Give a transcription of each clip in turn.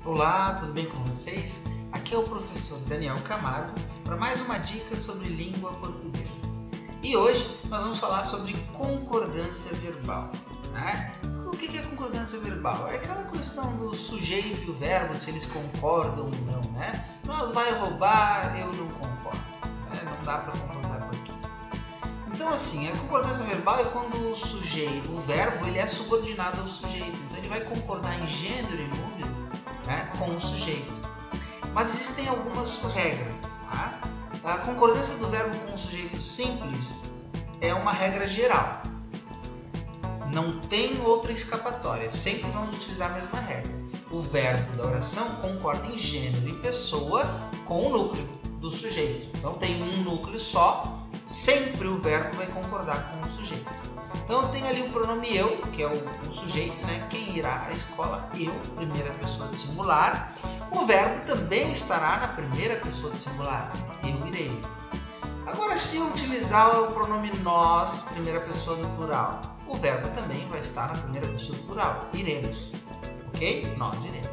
Olá, tudo bem com vocês? Aqui é o professor Daniel Camargo para mais uma dica sobre língua portuguesa. E hoje nós vamos falar sobre concordância verbal, né? O que é concordância verbal? É aquela questão do sujeito e o verbo, se eles concordam ou não, né? Nós vai roubar, eu não concordo, né? Não dá para concordar com aquilo. Então assim, a concordância verbal é quando o sujeito, o verbo, ele é subordinado ao sujeito. Então ele vai concordar em gênero e número, né, com o sujeito. Mas existem algumas regras, tá? A concordância do verbo com o sujeito simples é uma regra geral. Não tem outra escapatória, sempre vamos utilizar a mesma regra. O verbo da oração concorda em gênero e pessoa com o núcleo do sujeito. Então tem um núcleo só, sempre o verbo vai concordar com o sujeito. Então eu tenho ali o pronome eu, que é o sujeito, né? Quem irá à escola? Eu, primeira pessoa de singular. O verbo também estará na primeira pessoa de singular. Eu irei. Agora, se eu utilizar o pronome nós, primeira pessoa do plural, o verbo também vai estar na primeira pessoa do plural. Iremos. Ok? Nós iremos.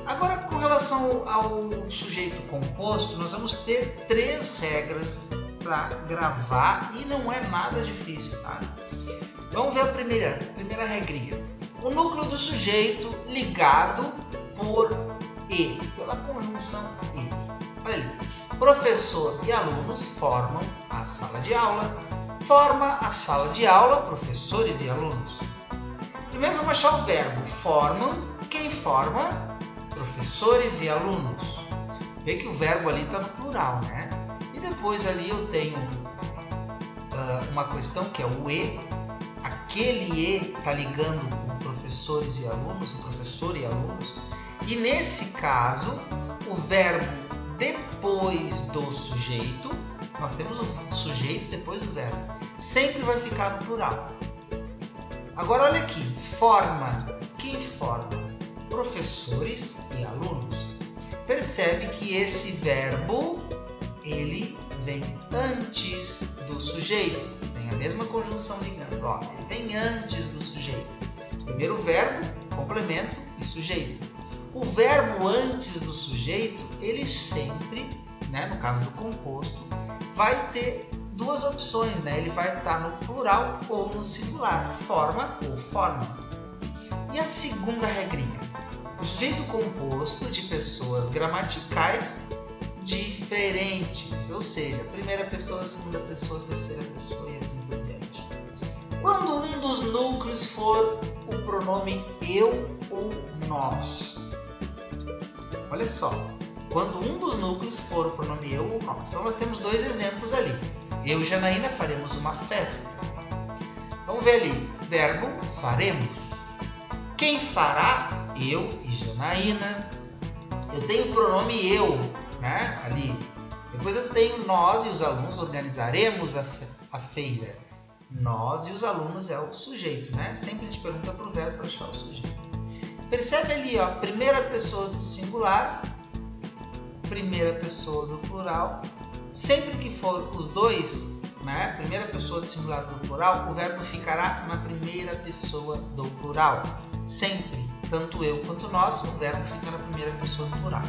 Agora, com relação ao sujeito composto, nós vamos ter 3 regras para gravar e não é nada difícil, tá? Vamos ver a primeira regrinha. O núcleo do sujeito ligado por e, pela conjunção e. Olha ali. Professor e alunos formam a sala de aula. Forma a sala de aula, professores e alunos. Primeiro vamos achar o verbo formam. Quem forma? Professores e alunos. Vê que o verbo ali está no plural, né? E depois ali eu tenho uma questão que é o e. Aquele e está ligando com professores e alunos, o professor e alunos. E nesse caso, o verbo depois do sujeito, nós temos o sujeito depois do verbo, sempre vai ficar no plural. Agora olha aqui, forma. Quem forma? Professores e alunos. Percebe que esse verbo, ele vem antes do sujeito. Tem a mesma conjunção ligando. Ó, ele vem antes do sujeito. Primeiro verbo, complemento e sujeito. O verbo antes do sujeito, ele sempre, né, no caso do composto, vai ter 2 opções, né? Ele vai estar no plural ou no singular, forma ou forma. E a segunda regrinha? O sujeito composto de pessoas gramaticais diferentes, ou seja, primeira pessoa, segunda pessoa, terceira pessoa e assim por diante. Quando um dos núcleos for o pronome eu ou nós. Olha só, quando um dos núcleos for o pronome eu ou nós. Então nós temos 2 exemplos ali. Eu e Janaína faremos uma festa. Vamos ver ali, verbo faremos. Quem fará? Eu e Janaína. Eu tenho o pronome eu, né? Ali. Depois eu tenho nós e os alunos organizaremos a feira. Nós e os alunos é o sujeito, né? Sempre a gente pergunta para o verbo para achar o sujeito. Percebe ali, ó, primeira pessoa do singular, primeira pessoa do plural. Sempre que for os 2, né? Primeira pessoa do singular do plural, o verbo ficará na primeira pessoa do plural. Sempre, tanto eu quanto nós, o verbo fica na primeira pessoa do plural.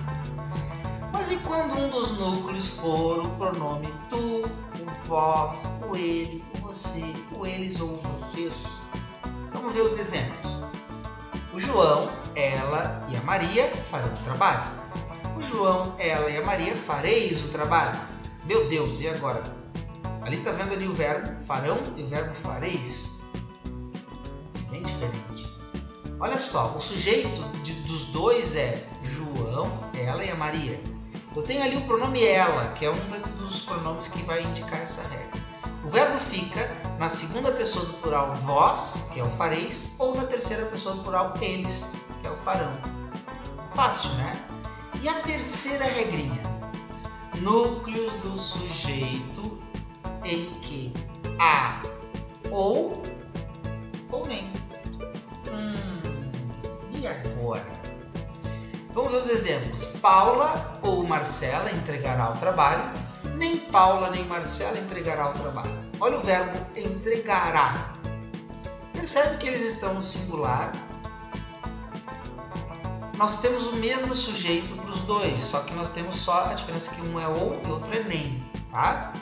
Mas e quando um dos núcleos for o pronome tu, o vós, o ele, o você, o eles ou vocês? Vamos ver os exemplos. O João, ela e a Maria farão o trabalho. O João, ela e a Maria fareis o trabalho. Meu Deus, e agora? Ali está vendo ali o verbo farão e o verbo fareis. Bem diferente. Olha só, o sujeito dos 2 é João, ela e a Maria. Eu tenho ali o pronome ela, que é um dos pronomes que vai indicar essa regra. O verbo fica na segunda pessoa do plural vós, que é o fareis, ou na terceira pessoa do plural eles, que é o farão. Fácil, né? E a terceira regrinha? Núcleos do sujeito em que há ou nem. E agora? Vamos ver os exemplos. Paula ou Marcela entregará o trabalho. Nem Paula nem Marcela entregará o trabalho. Olha o verbo entregará. Percebe que eles estão no singular nós temos o mesmo sujeito para os dois, só que nós temos só a diferença que um é ou e outro é nem, tá?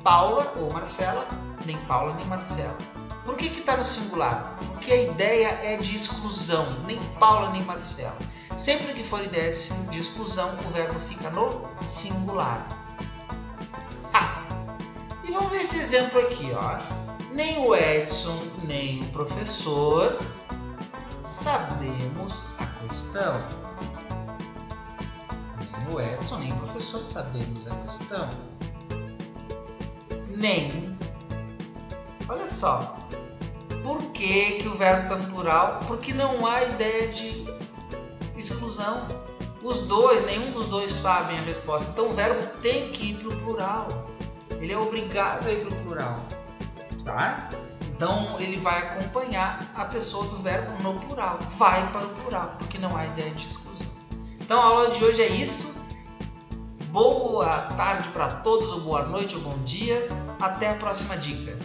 Paula ou Marcela, nem Paula nem Marcela. Por que está no singular? Porque a ideia é de exclusão, nem Paula nem Marcela. Sempre que for ideia de exclusão, o verbo fica no singular. E vamos ver esse exemplo aqui, ó. Nem o Edson, nem o professor sabemos a questão. Nem o Edson, nem o professor sabemos a questão. Nem. Olha só. Por que o verbo está no plural? Porque não há ideia de exclusão. Os dois, nenhum dos dois sabem a resposta. Então o verbo tem que ir para o plural. Ele é obrigado a ir para o plural. Tá? Então ele vai acompanhar a pessoa do verbo no plural. Vai para o plural, porque não há ideia de exclusão. Então a aula de hoje é isso. Boa tarde para todos, ou boa noite, ou bom dia. Até a próxima dica.